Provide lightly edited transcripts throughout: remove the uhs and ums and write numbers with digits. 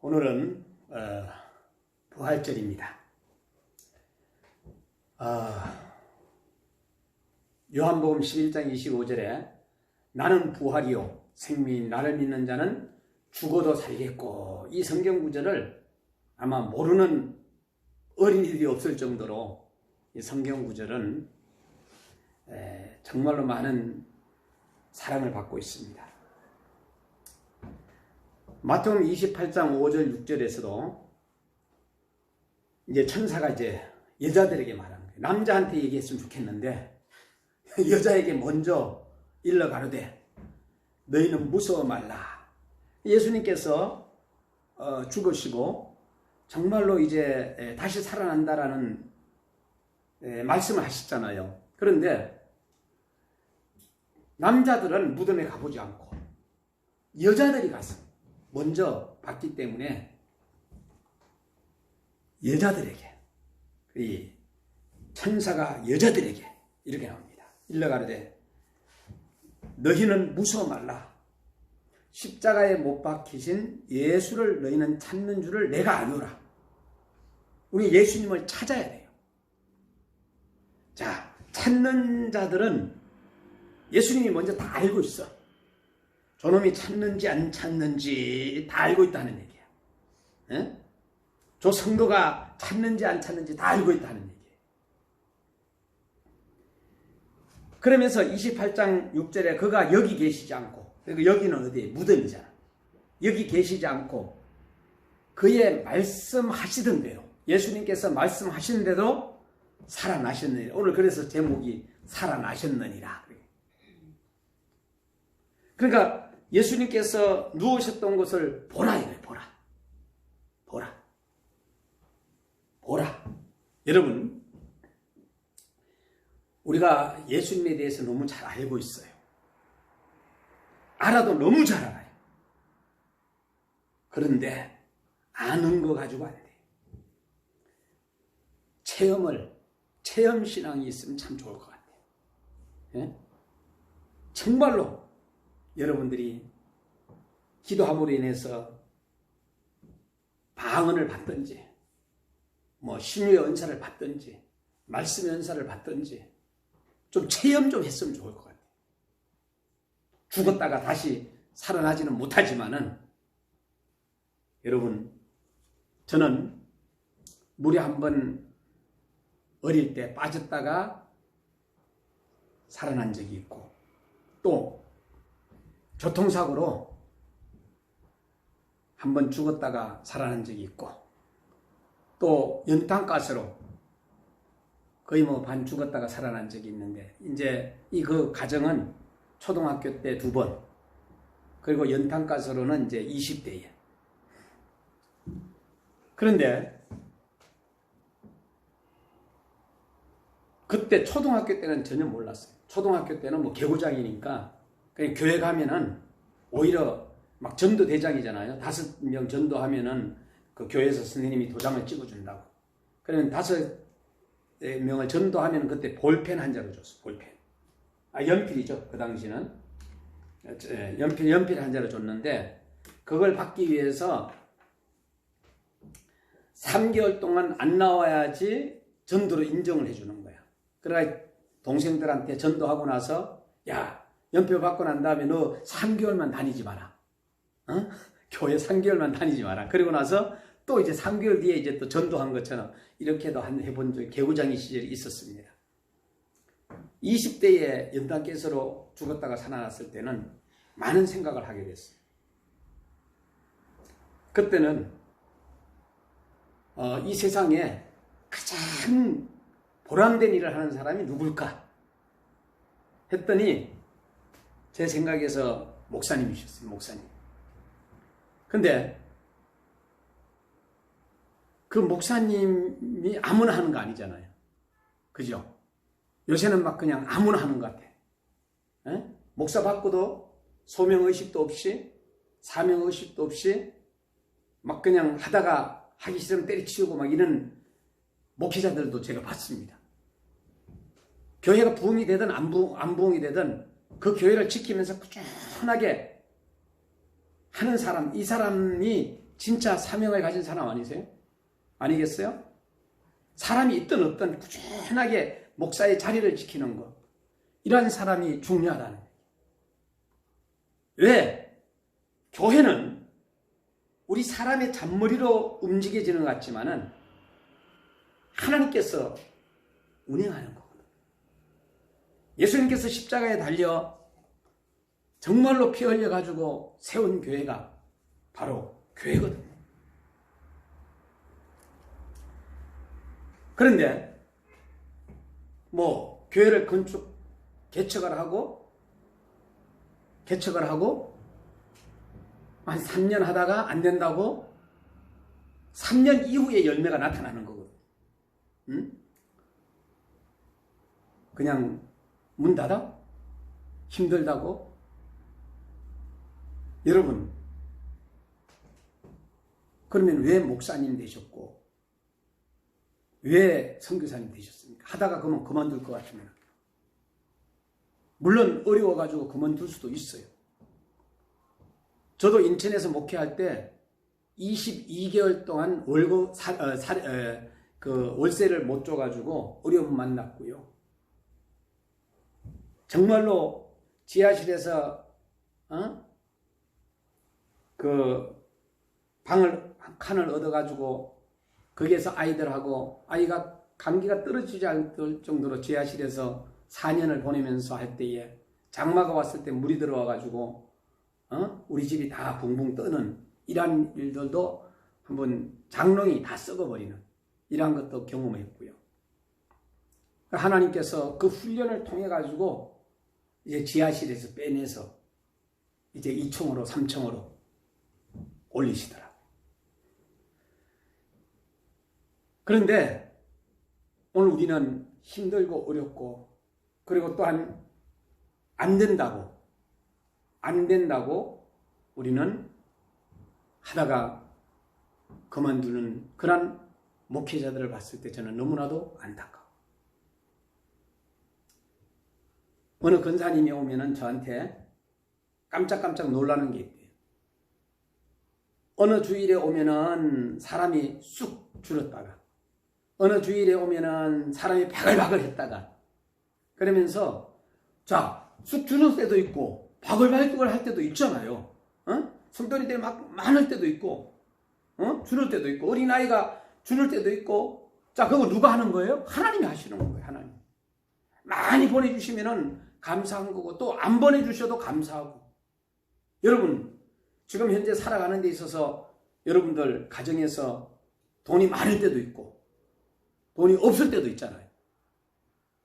오늘은 부활절입니다. 요한복음 11장 25절에 나는 부활이요 생명이 나를 믿는 자는 죽어도 살겠고, 이 성경 구절을 아마 모르는 어린이들이 없을 정도로 이 성경 구절은 정말로 많은 사랑을 받고 있습니다. 마태복음 28장 5절 6절에서도 이제 천사가 이제 여자들에게 말하는 거예요. 남자한테 얘기했으면 좋겠는데 여자에게 먼저 일러 가로되 너희는 무서워 말라. 예수님께서 죽으시고 정말로 이제 다시 살아난다라는 말씀을 하셨잖아요. 그런데 남자들은 무덤에 가보지 않고 여자들이 가서 먼저 봤기 때문에 여자들에게, 이 천사가 여자들에게 이렇게 나옵니다. 일러 가로되 너희는 무서워 말라. 십자가에 못 박히신 예수를 너희는 찾는 줄을 내가 아노라. 우리 예수님을 찾아야 돼요. 자, 찾는 자들은 예수님이 먼저 다 알고 있어. 저놈이 찾는지 안 찾는지 다 알고 있다는 얘기야. 에? 저 성도가 찾는지 안 찾는지 다 알고 있다는 얘기예요. 그러면서 28장 6절에 그가 여기 계시지 않고, 여기는 어디에? 무덤이잖아. 여기 계시지 않고 그의 말씀하시던 대로, 예수님께서 말씀하시는 대로 살아나셨느니라. 오늘 그래서 제목이 살아나셨느니라. 그러니까 예수님께서 누우셨던 것을 보라 이거예요. 보라. 여러분, 우리가 예수님에 대해서 너무 잘 알고 있어요. 알아도 너무 잘 알아요. 그런데 아는 거 가지고 안 돼. 체험신앙이 있으면 참 좋을 것 같아요. 예? 정말로 여러분들이 기도함으로 인해서 방언을 받든지, 신유의 은사를 받든지, 말씀의 은사를 받든지, 좀 체험 좀 했으면 좋을 것 같아요. 죽었다가 다시 살아나지는 못하지만은, 여러분, 저는 물에 한번 어릴 때 빠졌다가 살아난 적이 있고, 또 교통사고로 한번 죽었다가 살아난 적이 있고, 또 연탄가스로 거의 반 죽었다가 살아난 적이 있는데, 이제 그 가정은 초등학교 때 2번, 그리고 연탄가스로는 이제 20대에. 그런데 그때 초등학교 때는 전혀 몰랐어요. 초등학교 때는 개구장이니까 그냥 교회 가면은 오히려 막 전도대장이잖아요. 5명 전도하면은 그 교회에서 선생님이 도장을 찍어준다고. 그러면 5명을 전도하면 그때 볼펜 한 자로 줬어. 볼펜. 연필이죠. 그 당시는. 연필 한 자로 줬는데, 그걸 받기 위해서 3개월 동안 안 나와야지 전도로 인정을 해주는 거야. 그러니까 동생들한테 전도하고 나서, 야, 연표 받고 난 다음에 너 3개월만 다니지 마라. 어? 교회 3개월만 다니지 마라. 그리고 나서 또 이제 3개월 뒤에 이제 또 전도한 것처럼 이렇게도 해본 적이 개구장이 시절이 있었습니다. 20대에 연탄가스로 죽었다가 살아났을 때는 많은 생각을 하게 됐어요. 그때는 이 세상에 가장 보람된 일을 하는 사람이 누굴까 했더니 제 생각에서 목사님이셨어요. 목사님. 근데 그 목사님이 아무나 하는 거 아니잖아요. 그죠? 요새는 막 그냥 아무나 하는 것 같아. 에? 목사 받고도 소명의식도 없이, 사명의식도 없이 막 그냥 하다가 하기 싫으면 때려치우고 막 이런 목회자들도 제가 봤습니다. 교회가 부흥이 되든 안 부흥이 되든 그 교회를 지키면서 꾸준하게 하는 사람, 이 사람이 진짜 사명을 가진 사람 아니세요? 아니겠어요? 사람이 있든 없든 꾸준하게 목사의 자리를 지키는 것, 이러한 사람이 중요하다는 거예요. 왜? 교회는 우리 사람의 잔머리로 움직여지는 것 같지만은 하나님께서 운행하는 거거든요. 예수님께서 십자가에 달려 정말로 피 흘려가지고 세운 교회가 바로 교회거든요. 그런데 뭐 교회를 개척을 하고 한 3년 하다가 안 된다고 3년 이후에 열매가 나타나는 거거든요. 응? 그냥 문 닫아? 힘들다고? 여러분, 그러면 왜 목사님 되셨고 왜 선교사님 되셨습니까? 하다가 그러면 그만둘 것 같으면. 물론 어려워가지고 그만둘 수도 있어요. 저도 인천에서 목회할 때 22개월 동안 월세를 못 줘가지고 어려움 만났고요. 정말로 지하실에서 그 방을 한 칸을 얻어가지고 거기에서 아이들하고 아이가 감기가 떨어지지 않을 정도로 지하실에서 4년을 보내면서 할 때에 장마가 왔을 때 물이 들어와가지고 우리 집이 다 붕붕 뜨는 이러한 일들도 한번 장롱이 다 썩어버리는 이러한 것도 경험했고요. 하나님께서 그 훈련을 통해 가지고 이제 지하실에서 빼내서 이제 2층으로 3층으로 올리시더라고요. 그런데 오늘 우리는 힘들고 어렵고 그리고 또한 안 된다고 우리는 하다가 그만두는 그런 목회자들을 봤을 때 저는 너무나도 안타까워. 어느 권사님이 오면은 저한테 깜짝깜짝 놀라는 게 있대요. 어느 주일에 오면은 사람이 쑥 줄었다가 어느 주일에 오면은 사람이 바글바글 했다가 그러면서 자, 쑥 줄을 때도 있고 바글바글 할 때도 있잖아요. 성도님들이 막 많을 때도 있고 줄을 때도 있고 어린아이가 줄을 때도 있고 자, 그거 누가 하는 거예요? 하나님이 하시는 거예요. 하나님. 많이 보내주시면은 감사한 거고 또 안 보내주셔도 감사하고. 여러분 지금 현재 살아가는 데 있어서 여러분들 가정에서 돈이 많을 때도 있고 돈이 없을 때도 있잖아요.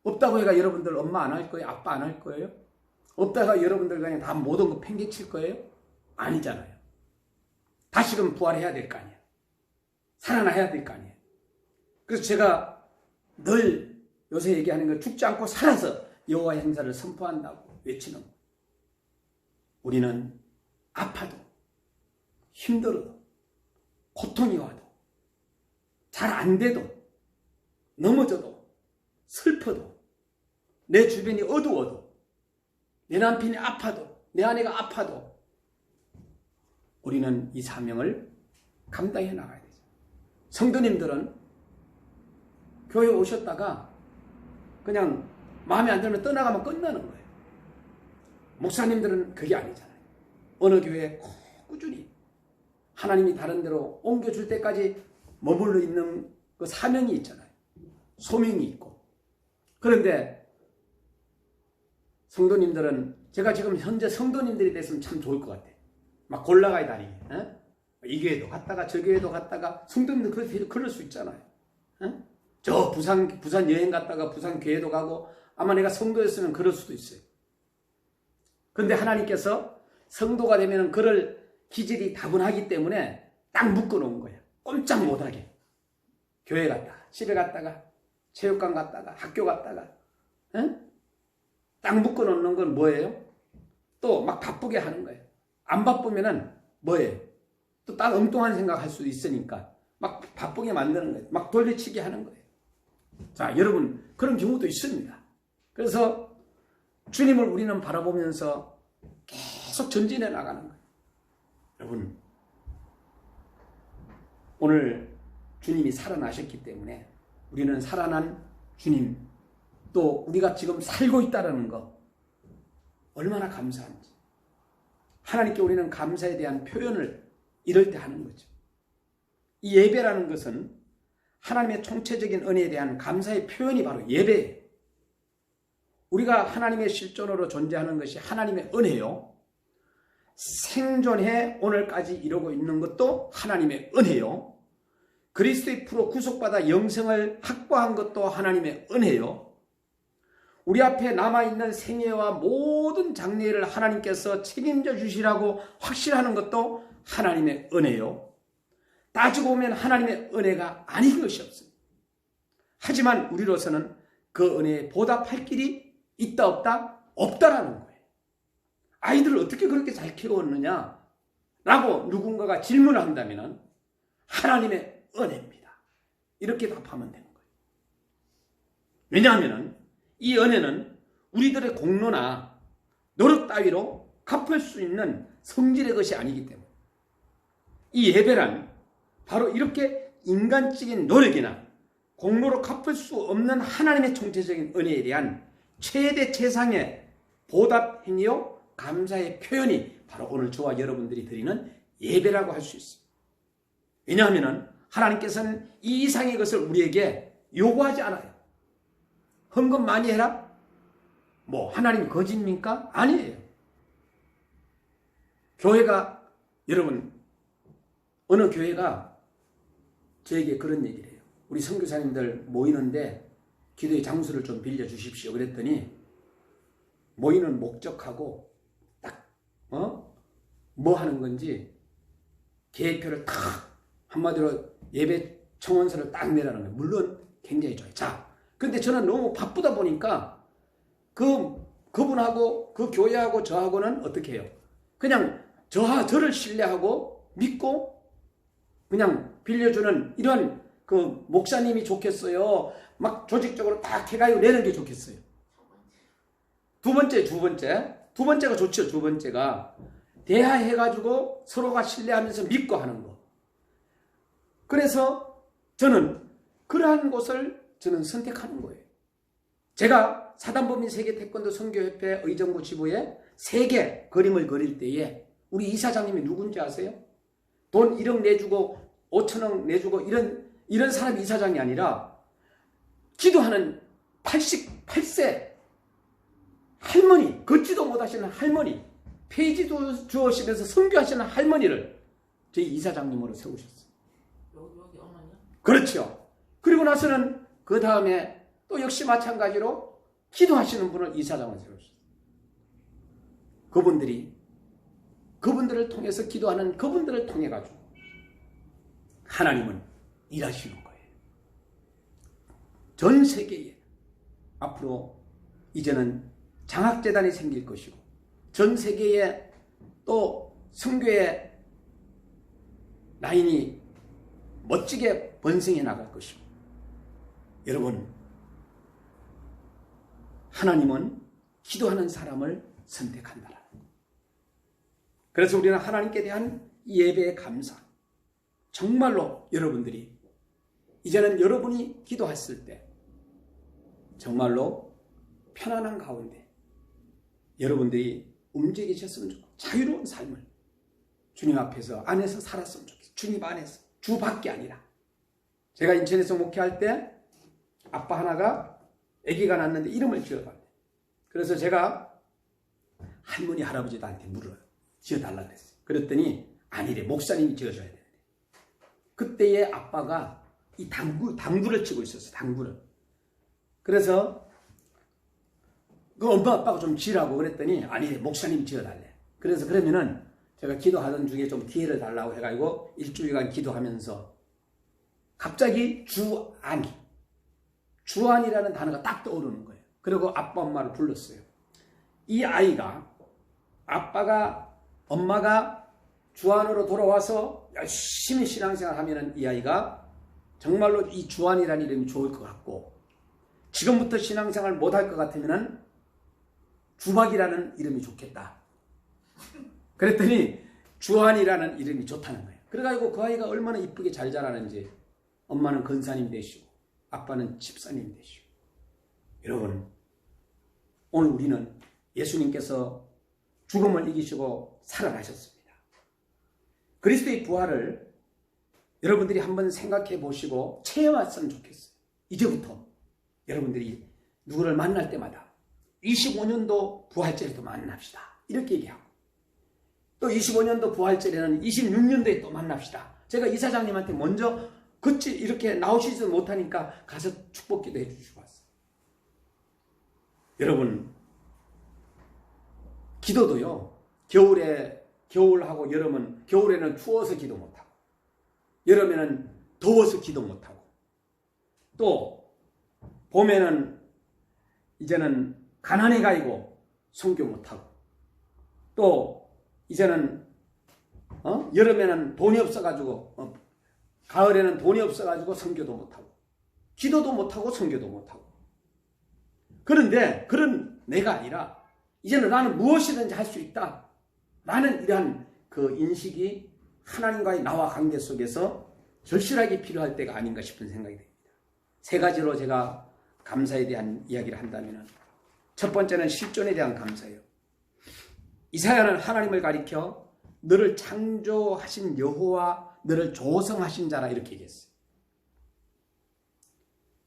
없다고 해가 여러분들 엄마 안 할 거예요? 아빠 안 할 거예요? 없다가 여러분들 그냥 다 모든 거 팽개칠 거예요? 아니잖아요. 다시금 부활해야 될 거 아니에요. 살아나야 될 거 아니에요. 그래서 제가 늘 요새 얘기하는 거 죽지 않고 살아서 여호와의 행사를 선포한다고 외치는 거예요. 우리는 아파도 힘들어도 고통이 와도 잘 안 돼도 넘어져도 슬퍼도 내 주변이 어두워도 내 남편이 아파도 내 아내가 아파도 우리는 이 사명을 감당해 나가야 되죠. 성도님들은 교회 오셨다가 그냥 마음에 안 들면 떠나가면 끝나는 거예요. 목사님들은 그게 아니잖아요. 어느 교회에 꾸준히 하나님이 다른 데로 옮겨줄 때까지 머물러 있는 그 사명이 있잖아요. 소명이 있고. 그런데 성도님들은 제가 지금 현재 성도님들이 됐으면 참 좋을 것 같아요. 막 골라가야 다니게. 이 교회도 갔다가 저 교회도 갔다가 성도님들 그럴 수 있잖아요. 저 부산 여행 갔다가 부산 교회도 가고 아마 내가 성도였으면 그럴 수도 있어요. 그런데 하나님께서 성도가 되면 그럴 기질이 다분하기 때문에 딱 묶어놓은 거예요. 꼼짝 못하게. 교회 갔다가 집에 갔다가 체육관 갔다가 학교 갔다가 딱 묶어놓는 건 뭐예요? 또 막 바쁘게 하는 거예요. 안 바쁘면은 뭐예요? 또 딱 엉뚱한 생각할 수도 있으니까 막 바쁘게 만드는 거예요. 막 돌려치기 하는 거예요. 자, 여러분 그런 경우도 있습니다. 그래서 주님을 우리는 바라보면서 계속 전진해 나가는 거예요. 여러분 오늘 주님이 살아나셨기 때문에 우리는 살아난 주님, 또 우리가 지금 살고 있다는 거 얼마나 감사한지. 하나님께 우리는 감사에 대한 표현을 이럴 때 하는 거죠. 이 예배라는 것은 하나님의 총체적인 은혜에 대한 감사의 표현이 바로 예배예요. 우리가 하나님의 실존으로 존재하는 것이 하나님의 은혜요. 생존해 오늘까지 이루고 있는 것도 하나님의 은혜요. 그리스도의 피로 구속받아 영생을 확보한 것도 하나님의 은혜요. 우리 앞에 남아있는 생애와 모든 장래를 하나님께서 책임져 주시라고 확신하는 것도 하나님의 은혜요. 따지고 보면 하나님의 은혜가 아닌 것이 없습니다. 하지만 우리로서는 그 은혜에 보답할 길이 있다 없다? 없다라는 거예요. 아이들을 어떻게 그렇게 잘 키웠느냐? 라고 누군가가 질문을 한다면 하나님의 은혜입니다. 이렇게 답하면 되는 거예요. 왜냐하면 이 은혜는 우리들의 공로나 노력 따위로 갚을 수 있는 성질의 것이 아니기 때문에 이 예배란 바로 이렇게 인간적인 노력이나 공로로 갚을 수 없는 하나님의 총체적인 은혜에 대한 최대 최상의 보답 행위요 감사의 표현이 바로 오늘 저와 여러분들이 드리는 예배라고 할 수 있습니다. 왜냐하면 하나님께서는 이 이상의 것을 우리에게 요구하지 않아요. 헌금 많이 해라? 뭐 하나님 거짓입니까? 아니에요. 교회가 여러분 어느 교회가 저에게 그런 얘기를 해요. 우리 선교사님들 모이는데 기도의 장소를 좀 빌려주십시오. 그랬더니 모이는 목적하고 딱 뭐 하는 건지 계획표를 딱 한마디로 예배 청원서를 딱 내라는 거예요. 물론 굉장히 좋아요. 자, 근데 저는 너무 바쁘다 보니까 그분하고 그 교회하고 저하고는 어떻게 해요? 그냥 저를 신뢰하고 믿고 그냥 빌려주는 이런 그 목사님이 좋겠어요. 막 조직적으로 딱 해가지고 내는 게 좋겠어요. 두 번째가 좋죠. 두 번째가 대화해가지고 서로가 신뢰하면서 믿고 하는 거. 그래서 저는 그러한 곳을 저는 선택하는 거예요. 제가 사단법인 세계 태권도 선교협회 의정부 지부에 세계 그림을 그릴 때에 우리 이사장님이 누군지 아세요? 돈 1억 내주고 5천억 내주고 이런 사람이 이사장이 아니라 기도하는 88세 할머니, 걷지도 못하시는 할머니, 페이지도 주어시면서 선교하시는 할머니를 저희 이사장님으로 세우셨어요. 여기 어머니요? 그렇죠. 그리고 나서는 그 다음에 또 역시 마찬가지로 기도하시는 분을 이사장으로 세우셨어요. 그분들을 통해서 기도하는 그분들을 통해 가지고 하나님은 일하시는 거예요. 전 세계에 앞으로 이제는 장학재단이 생길 것이고 전 세계에 또 선교의 라인이 멋지게 번성해 나갈 것이고 여러분 하나님은 기도하는 사람을 선택한다라는 거예요. 그래서 우리는 하나님께 대한 예배의 감사 정말로 여러분들이 이제는 여러분이 기도했을 때 정말로 편안한 가운데 여러분들이 움직이셨으면 좋겠고 자유로운 삶을 주님 앞에서 안에서 살았으면 좋겠어요. 주님 안에서 주 밖이 아니라 제가 인천에서 목회할 때 아빠 하나가 아기가 낳았는데 이름을 지어달래. 그래서 제가 할머니 할아버지들한테 물어요. 지어달라고 그랬어요. 그랬더니 아니래. 목사님이 지어줘야 되는데 그때의 아빠가 이 당구를 치고 있었어요. 당구를. 그래서 그 엄마 아빠가 좀 지라고 그랬더니 아니래. 목사님이 지어달래. 그래서 그러면은 제가 기도하던 중에 좀 기회를 달라고 해가지고 일주일간 기도하면서 갑자기 주안이라는 단어가 딱 떠오르는 거예요. 그리고 아빠 엄마를 불렀어요. 이 아이가 엄마가 주안으로 돌아와서 열심히 신앙생활 하면은 이 아이가 정말로 이 주안이라는 이름이 좋을 것 같고 지금부터 신앙생활 못할 것 같으면은 주박이라는 이름이 좋겠다. 그랬더니 주안이라는 이름이 좋다는 거예요. 그래가지고 그 아이가 얼마나 이쁘게 잘 자라는지 엄마는 권사님 되시고 아빠는 집사님 되시고. 여러분, 오늘 우리는 예수님께서 죽음을 이기시고 살아나셨습니다. 그리스도의 부활을 여러분들이 한번 생각해 보시고 체험했으면 좋겠어요. 이제부터 여러분들이 누구를 만날 때마다 25년도 부활절에도 만납시다. 이렇게 얘기하고 또 25년도 부활절에는 26년도에 또 만납시다. 제가 이사장님한테 먼저 그치 이렇게 나오시지 못하니까 가서 축복기도 해주시고 왔어요. 여러분, 기도도요. 겨울하고 여름은 겨울에는 추워서 기도 못하고 여름에는 더워서 기도 못하고 또 봄에는 이제는 가난해 가지고 선교 못하고 또 이제는 여름에는 돈이 없어가지고 가을에는 돈이 없어가지고 선교도 못하고 기도도 못하고 선교도 못하고. 그런데 그런 내가 아니라 이제는 나는 무엇이든지 할 수 있다. 나는 이러한 그 인식이 하나님과의 나와 관계 속에서 절실하게 필요할 때가 아닌가 싶은 생각이 듭니다. 세 가지로 제가 감사에 대한 이야기를 한다면 첫 번째는 실존에 대한 감사예요. 이사야는 하나님을 가리켜 너를 창조하신 여호와 너를 조성하신 자라 이렇게 얘기했어요.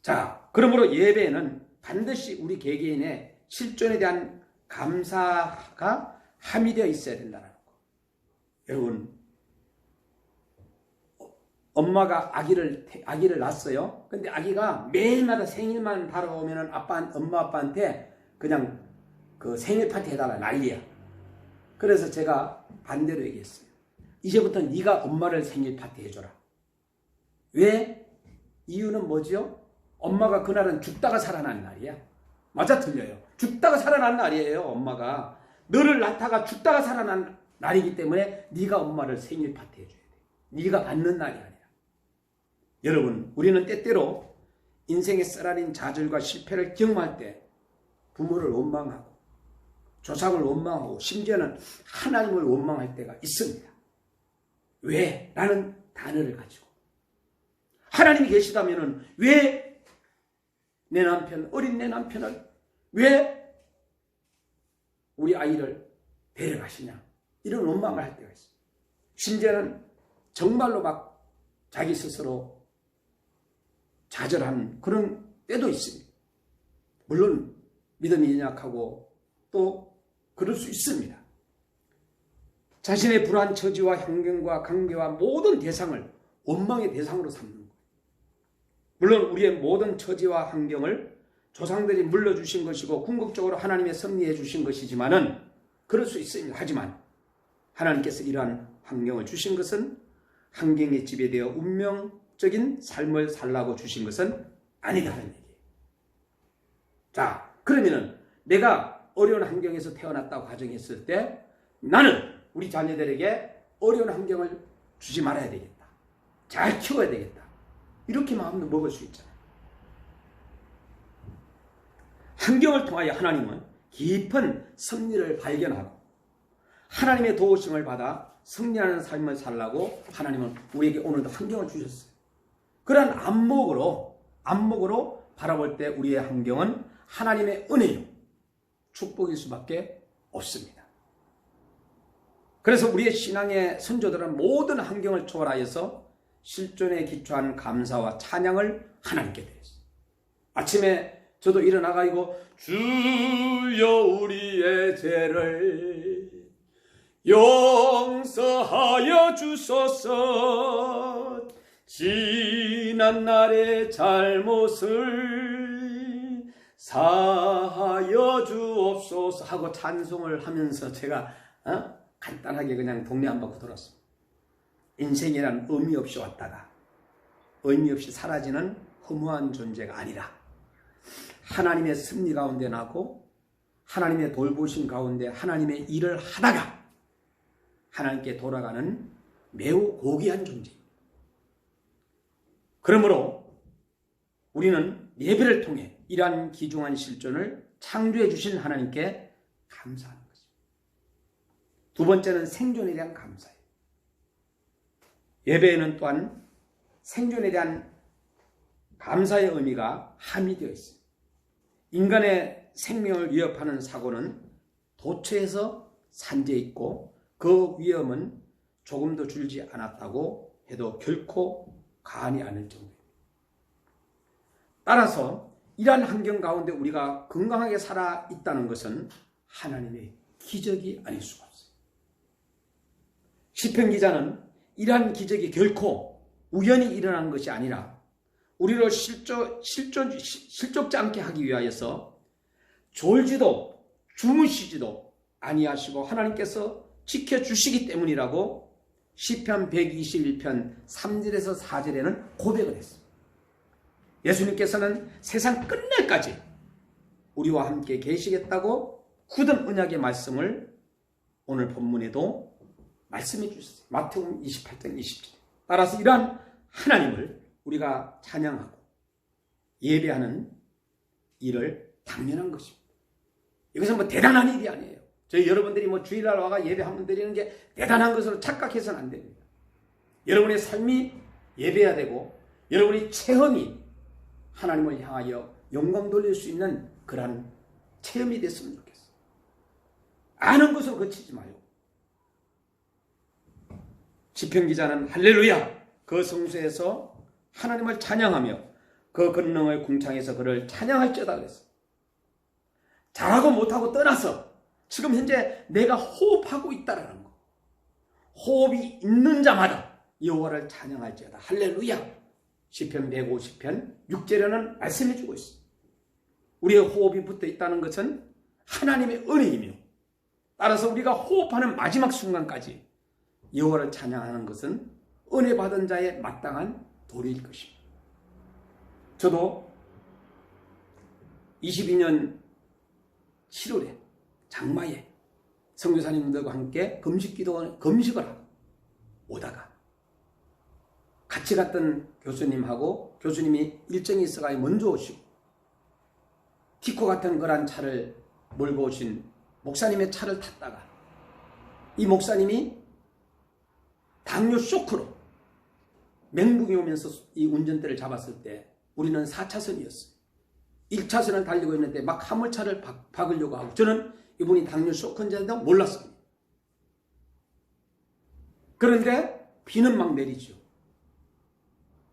자, 그러므로 예배에는 반드시 우리 개개인의 실존에 대한 감사가 함유되어 있어야 된다는 거. 여러분, 엄마가 아기를 낳았어요. 근데 아기가 매일마다 생일만 다가오면은 엄마 아빠한테 그냥 그 생일 파티 해달라 난리야. 그래서 제가 반대로 얘기했어요. 이제부터 네가 엄마를 생일 파티 해줘라. 왜? 이유는 뭐죠? 엄마가 그날은 죽다가 살아난 날이야. 맞아 틀려요? 죽다가 살아난 날이에요. 엄마가 너를 낳다가 죽다가 살아난 날이기 때문에 네가 엄마를 생일 파티 해줘야 돼. 네가 받는 날이 아니라. 여러분, 우리는 때때로 인생의 쓰라린 좌절과 실패를 경험할 때 부모를 원망하고 조상을 원망하고 심지어는 하나님을 원망할 때가 있습니다. 왜? 라는 단어를 가지고 하나님이 계시다면 왜 내 남편, 어린 내 남편을 왜 우리 아이를 데려가시냐 이런 원망을 할 때가 있어요. 심지어는 정말로 막 자기 스스로 좌절하는 그런 때도 있습니다. 물론 믿음이 연약하고 또 그럴 수 있습니다. 자신의 불안 처지와 환경과 관계와 모든 대상을 원망의 대상으로 삼는 거예요. 물론 우리의 모든 처지와 환경을 조상들이 물려주신 것이고 궁극적으로 하나님의 섭리해 주신 것이지만은 그럴 수 있습니다. 하지만 하나님께서 이러한 환경을 주신 것은 환경에 지배되어 운명적인 삶을 살라고 주신 것은 아니다는 얘기예요. 자, 그러면은 내가 어려운 환경에서 태어났다고 가정했을 때 나는 우리 자녀들에게 어려운 환경을 주지 말아야 되겠다. 잘 키워야 되겠다. 이렇게 마음을 먹을 수 있잖아요. 환경을 통하여 하나님은 깊은 섭리를 발견하고 하나님의 도우심을 받아 승리하는 삶을 살라고 하나님은 우리에게 오늘도 환경을 주셨어요. 그러한 안목으로 바라볼 때 우리의 환경은 하나님의 은혜요 축복일 수밖에 없습니다. 그래서 우리의 신앙의 선조들은 모든 환경을 초월하여서 실존에 기초한 감사와 찬양을 하나님께 드렸어요. 아침에 저도 일어나가지고 주여 우리의 죄를 용서하여 주소서 지난 날의 잘못을 사하여 주옵소서 하고 찬송을 하면서 제가 간단하게 그냥 동네 한 바퀴 돌았습니다. 인생이란 의미 없이 왔다가 의미 없이 사라지는 허무한 존재가 아니라 하나님의 섭리 가운데 나고 하나님의 돌보심 가운데 하나님의 일을 하다가 하나님께 돌아가는 매우 고귀한 존재입니다. 그러므로 우리는 예배를 통해 이러한 귀중한 실존을 창조해 주신 하나님께 감사하는 것입니다. 두 번째는 생존에 대한 감사예요. 예배에는 또한 생존에 대한 감사의 의미가 함유되어 있습니다. 인간의 생명을 위협하는 사고는 도처에서 산재해 있고 그 위험은 조금도 줄지 않았다고 해도 결코 과언이 아닐 정도입니다. 따라서 이러한 환경 가운데 우리가 건강하게 살아 있다는 것은 하나님의 기적이 아닐 수가 없어요. 시편 기자는 이러한 기적이 결코 우연히 일어난 것이 아니라 우리를 실족지 않게 하기 위하여서 졸지도 주무시지도 아니하시고 하나님께서 지켜주시기 때문이라고 시편 121편 3절에서 4절에는 고백을 했습니다. 예수님께서는 세상 끝날까지 우리와 함께 계시겠다고 굳은 언약의 말씀을 오늘 본문에도 말씀해 주셨어요. 마태복음 28장 20절. 따라서 이러한 하나님을 우리가 찬양하고 예배하는 일을 당연한 것입니다. 이것은 뭐 대단한 일이 아니에요. 저희 여러분들이 뭐 주일날 와가 예배 한번 드리는 게 대단한 것으로 착각해서는 안 됩니다. 여러분의 삶이 예배해야 되고 여러분의 체험이 하나님을 향하여 영광 돌릴 수 있는 그러한 체험이 됐으면 좋겠어요. 아는 것으로 그치지 마요. 시편 기자는 할렐루야 그 성소에서 하나님을 찬양하며 그 권능의 궁창에서 그를 찬양할지어다 그랬어요. 잘하고 못하고 떠나서 지금 현재 내가 호흡하고 있다라는 거. 호흡이 있는 자마다 여호와를 찬양할지어다. 할렐루야. 시편 150편 6절에는 말씀해 주고 있습니다. 우리의 호흡이 붙어 있다는 것은 하나님의 은혜이며 따라서 우리가 호흡하는 마지막 순간까지 여호와를 찬양하는 것은 은혜 받은 자의 마땅한 도리일 것입니다. 저도 22년 7월에 장마에 선교사님들과 함께 금식을 하고 오다가 같이 갔던 교수님하고 교수님이 일정이 있어가 먼저 오시고 티코 같은 그런 차를 몰고 오신 목사님의 차를 탔다가 이 목사님이 당뇨 쇼크로 맹붕이 오면서 이 운전대를 잡았을 때 우리는 4차선이었어요. 1차선을 달리고 있는데 막 화물차를 박으려고 하고 저는 이분이 당뇨 쇼크인지도 몰랐습니다. 그런데 비는 막 내리죠.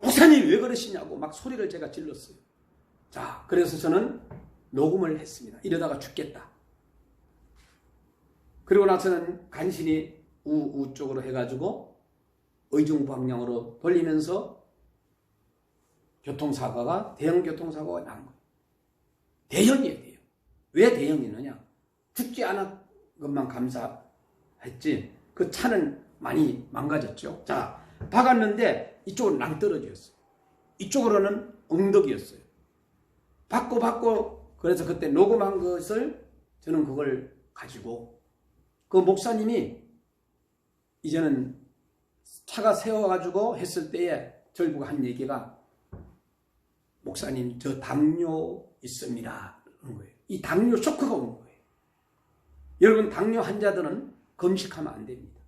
목사님 왜 그러시냐고 막 소리를 제가 질렀어요. 자, 그래서 저는 녹음을 했습니다. 이러다가 죽겠다. 그리고 나서는 간신히 우우 쪽으로 해가지고 의중 방향으로 돌리면서 대형 교통사고가 난 거예요. 대형이에요, 대형. 왜 대형이느냐? 죽지 않은 것만 감사했지 그 차는 많이 망가졌죠. 자, 박았는데 이쪽은 낭떠러지였어요. 이쪽으로는 엉덕이었어요. 받고 그래서 그때 녹음한 것을 저는 그걸 가지고 그 목사님이 이제는 차가 세워가지고 했을 때에 저를 보고 한 얘기가 목사님 저 당뇨 있습니다. 그런 거예요. 이 당뇨 쇼크가 온 거예요. 여러분 당뇨 환자들은 금식하면 안 됩니다.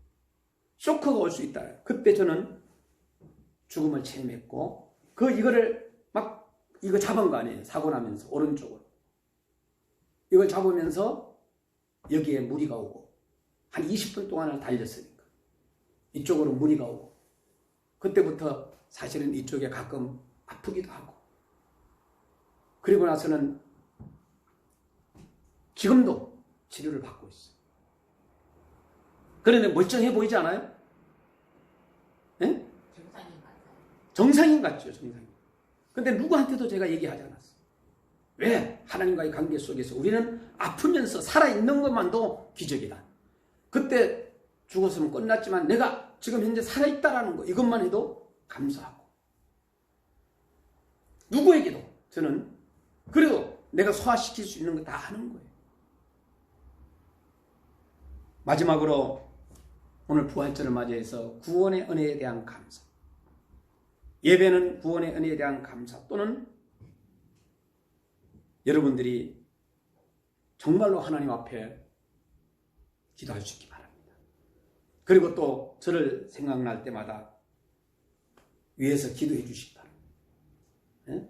쇼크가 올 수 있다. 그때 저는 죽음을 체험했고 이거를 막 이거 잡은 거 아니에요. 사고 나면서 오른쪽으로 이걸 잡으면서 여기에 무리가 오고 한 20분 동안을 달렸으니까 이쪽으로 무리가 오고 그때부터 사실은 이쪽에 가끔 아프기도 하고 그리고 나서는 지금도 치료를 받고 있어요. 그런데 멀쩡해 보이지 않아요? 네? 정상인 같아요. 정상인 같죠, 정상인. 근데 누구한테도 제가 얘기하지 않았어요. 왜? 하나님과의 관계 속에서 우리는 아프면서 살아있는 것만도 기적이다. 그때 죽었으면 끝났지만 내가 지금 현재 살아있다라는 거 이것만 해도 감사하고 누구에게도 저는 그래도 내가 소화시킬 수 있는 거 다 하는 거예요. 마지막으로 오늘 부활절을 맞이해서 구원의 은혜에 대한 감사. 예배는 구원의 은혜에 대한 감사 또는 여러분들이 정말로 하나님 앞에 기도할 수 있기 바랍니다. 그리고 또 저를 생각날 때마다 위해서 기도해 주시기 바랍니다. 예?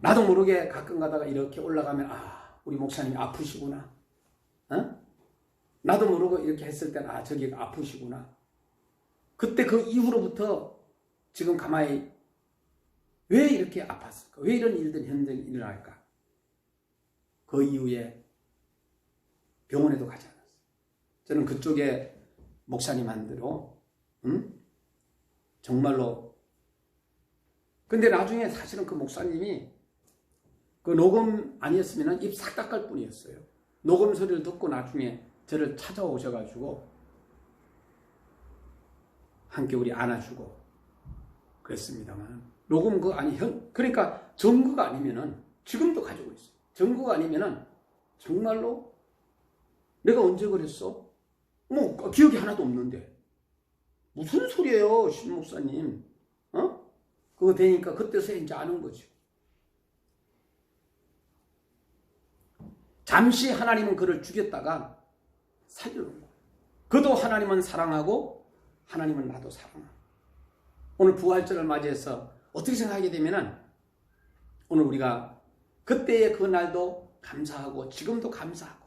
나도 모르게 가끔 가다가 이렇게 올라가면 우리 목사님이 아프시구나. 나도 모르고 이렇게 했을 때는 저기가 아프시구나. 그때 그 이후로부터 지금 가만히 왜 이렇게 아팠을까? 왜 이런 일들이 현재 일어날까? 그 이후에 병원에도 가지 않았어요. 저는 그쪽에 목사님 한 대로 정말로. 근데 나중에 사실은 그 목사님이 그 녹음 아니었으면 입 싹 닦을 뿐이었어요. 녹음 소리를 듣고 나중에 저를 찾아오셔가지고 함께 우리 안아주고 그랬습니다만, 녹음 그러니까 증거가 아니면은 지금도 가지고 있어요. 증거가 아니면은 정말로 내가 언제 그랬어? 뭐 기억이 하나도 없는데 무슨 소리예요, 신 목사님? 그거 되니까 그때서야 이제 아는 거죠. 잠시 하나님은 그를 죽였다가 살려놓은 거예요. 그도 하나님은 사랑하고 하나님은 나도 사랑하고. 오늘 부활절을 맞이해서 어떻게 생각하게 되면은 오늘 우리가 그때의 그 날도 감사하고 지금도 감사하고,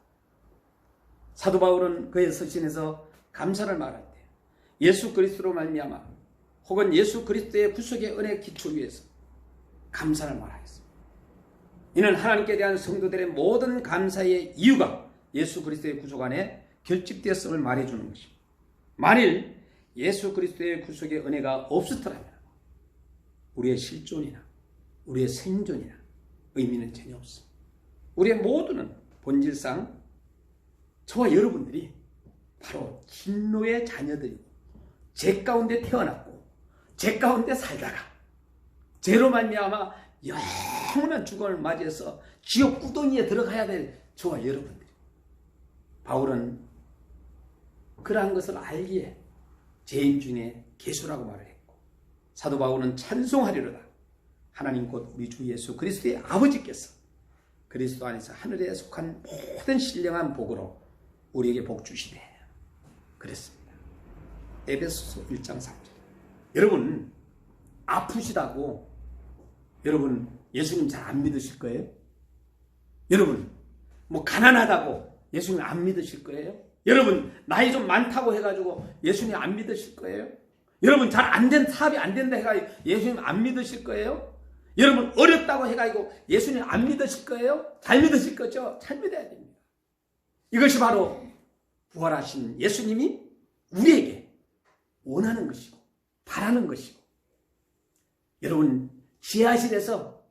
사도 바울은 그의 서신에서 감사를 말할 때 예수 그리스도로 말미암아 혹은 예수 그리스도의 구속의 은혜 기초 위에서 감사를 말하겠습니다. 이는 하나님께 대한 성도들의 모든 감사의 이유가 예수 그리스도의 구속 안에 결집되었음을 말해주는 것입니다. 만일 예수 그리스도의 구속의 은혜가 없었더라면 우리의 실존이나 우리의 생존이나 의미는 전혀 없습니다. 우리의 모두는 본질상 저와 여러분들이 바로 진노의 자녀들이고 죄 가운데 태어났고 죄 가운데 살다가 죄로 말미암아 영원한 죽음을 맞이해서 지옥 구덩이에 들어가야 될 저와 여러분들. 바울은 그러한 것을 알기에 죄인 중에 괴수라고 말을 했고, 사도 바울은 찬송하리로다. 하나님 곧 우리 주 예수 그리스도의 아버지께서 그리스도 안에서 하늘에 속한 모든 신령한 복으로 우리에게 복 주시되 그랬습니다. 에베소서 1장 3절. 여러분 아프시다고 여러분 예수님 잘 안 믿으실 거예요? 여러분 뭐 가난하다고 예수님 안 믿으실 거예요? 여러분 나이 좀 많다고 해가지고 예수님 안 믿으실 거예요? 여러분 잘 안 된 사업이 안 된다 해가지고 예수님 안 믿으실 거예요? 여러분 어렵다고 해가지고 예수님 안 믿으실 거예요? 잘 믿으실 거죠? 잘 믿어야 됩니다. 이것이 바로 부활하신 예수님이 우리에게 원하는 것이고 바라는 것이고, 여러분 지하실에서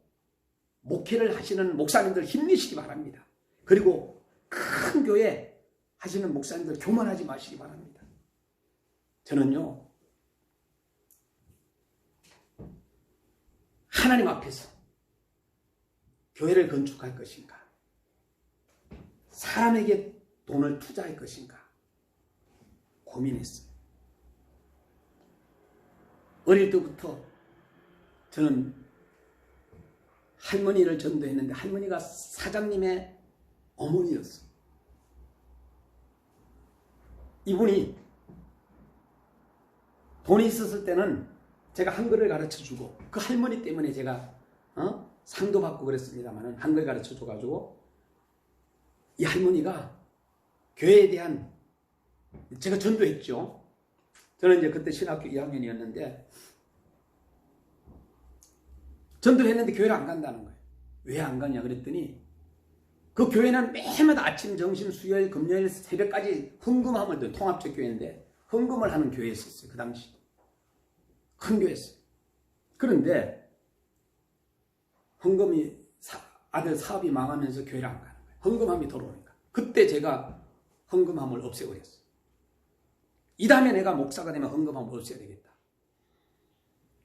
목회를 하시는 목사님들 힘내시기 바랍니다. 그리고 큰 교회 하시는 목사님들 교만하지 마시기 바랍니다. 저는요 하나님 앞에서 교회를 건축할 것인가, 사람에게 돈을 투자할 것인가 고민했어요. 어릴 때부터 저는 할머니를 전도했는데 할머니가 사장님의 어머니였어요. 이분이 돈이 있었을 때는 제가 한글을 가르쳐주고, 그 할머니 때문에 제가 상도 받고 그랬습니다만 한글 가르쳐줘가지고, 이 할머니가 교회에 대한, 제가 전도했죠. 저는 이제 그때 신학교 2학년이었는데 전도를 했는데 교회를 안 간다는 거예요. 왜 안 가냐 그랬더니 그 교회는 매일마다 아침, 점심, 수요일, 금요일, 새벽까지 헌금함을, 통합적 교회인데 헌금을 하는 교회였었어요. 그 당시 큰 교회였어요. 그런데 헌금이 아들 사업이 망하면서 교회를 안 가는 거예요. 헌금함이 들어오니까. 그때 제가 헌금함을 없애버렸어요. 이 다음에 내가 목사가 되면 헌금함을 없애야 되겠다.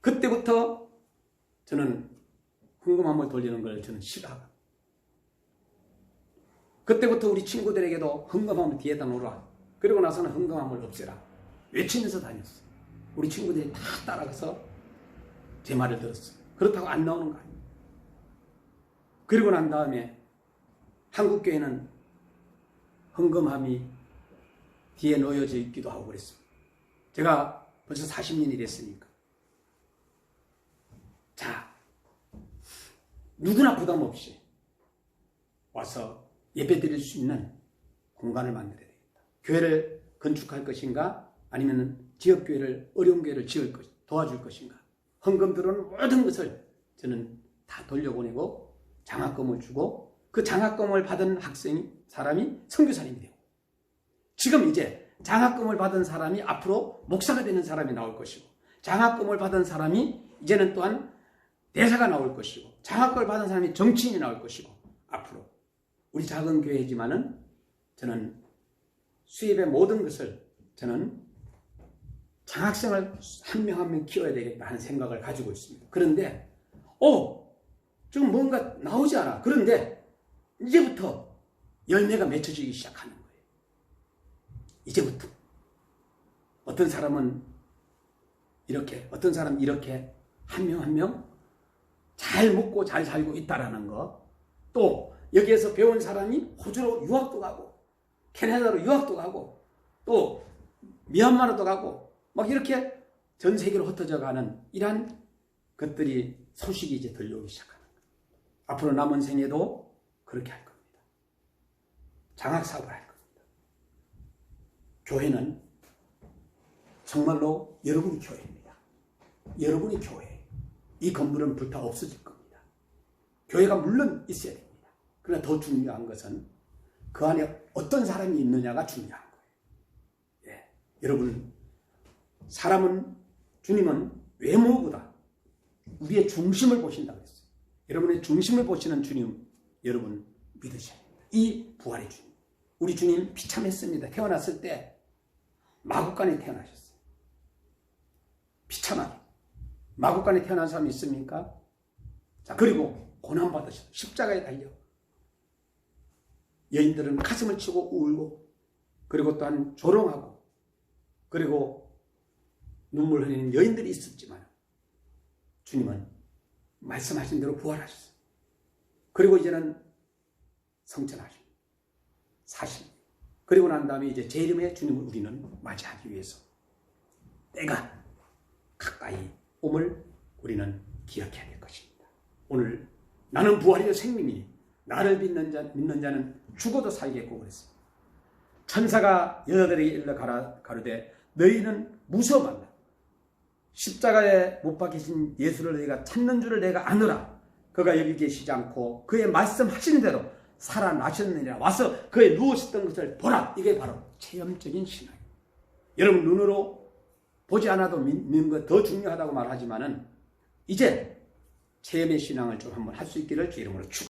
그때부터 저는 헌금함을 돌리는 걸 저는 싫어하고, 그때부터 우리 친구들에게도 헌금함을 뒤에다 놓으라. 그리고 나서는 헌금함을 없애라 외치면서 다녔어요. 우리 친구들이 다 따라가서 제 말을 들었어요. 그렇다고 안 나오는 거 아니에요. 그리고 난 다음에 한국교회는 헌금함이 뒤에 놓여져 있기도 하고 그랬어요. 제가 벌써 40년이 됐으니까. 자, 누구나 부담 없이 와서 예배 드릴 수 있는 공간을 만들어야 되겠다. 교회를 건축할 것인가? 아니면 지역교회를, 어려운 교회를 도와줄 것인가? 헌금 들어오는 모든 것을 저는 다 돌려보내고 장학금을 주고 그 장학금을 받은 사람이 선교사님이 되고, 지금 이제 장학금을 받은 사람이 앞으로 목사가 되는 사람이 나올 것이고, 장학금을 받은 사람이 이제는 또한 대사가 나올 것이고, 장학금을 받은 사람이 정치인이 나올 것이고, 앞으로 우리 작은 교회지만은 저는 수입의 모든 것을 저는 장학생을 한 명 한 명 키워야 되겠다 하는 생각을 가지고 있습니다. 그런데 지금 뭔가 나오지 않아. 그런데 이제부터 열매가 맺혀지기 시작하는 거예요. 이제부터 어떤 사람은 이렇게, 어떤 사람은 이렇게 한 명 한 명 잘 먹고 잘 살고 있다라는 거, 또 여기에서 배운 사람이 호주로 유학도 가고 캐나다로 유학도 가고 또 미얀마로도 가고 막 이렇게 전 세계로 흩어져 가는 이러한 것들이 소식이 이제 들려오기 시작하는 거예요. 앞으로 남은 생에도 그렇게 할 겁니다. 장학사업을 할 겁니다. 교회는 정말로 여러분이 교회입니다. 여러분이 교회. 이 건물은 불타 없어질 겁니다. 교회가 물론 있어야 됩니다. 그러나 더 중요한 것은 그 안에 어떤 사람이 있느냐가 중요한 거예요. 예. 여러분, 주님은 외모보다 우리의 중심을 보신다고 했어요. 여러분의 중심을 보시는 주님, 여러분 믿으셔야 됩니다. 이 부활의 주님. 우리 주님 비참했습니다. 태어났을 때 마구간에 태어나셨어요. 비참하게. 마구간에 태어난 사람이 있습니까? 자, 그리고 고난받으셔서 십자가에 달려 여인들은 가슴을 치고 울고, 그리고 또한 조롱하고, 그리고 눈물 흘리는 여인들이 있었지만 주님은 말씀하신 대로 부활하셨어요. 그리고 이제는 성천하십니다. 사실. 그리고 난 다음에 이제 제 이름의 주님을 우리는 맞이하기 위해서 때가 가까이 옴을 우리는 기억해야 될 것입니다. 오늘 나는 부활이요 생명이니 나를 믿는 자는 죽어도 살겠고 그랬습니다. 천사가 여자들에게 일러 가로되 너희는 무서워 말라. 십자가에 못 박히신 예수를 너희가 찾는 줄을 내가 아노라. 그가 여기 계시지 않고 그의 말씀하신 대로 살아나셨느니라. 와서 그의 누우셨던 것을 보라. 이게 바로 체험적인 신앙입니다. 여러분, 눈으로 보지 않아도 믿는 것 더 중요하다고 말하지만은 이제 체험의 신앙을 좀 한번 할 수 있기를 주 이름으로 축원합니다.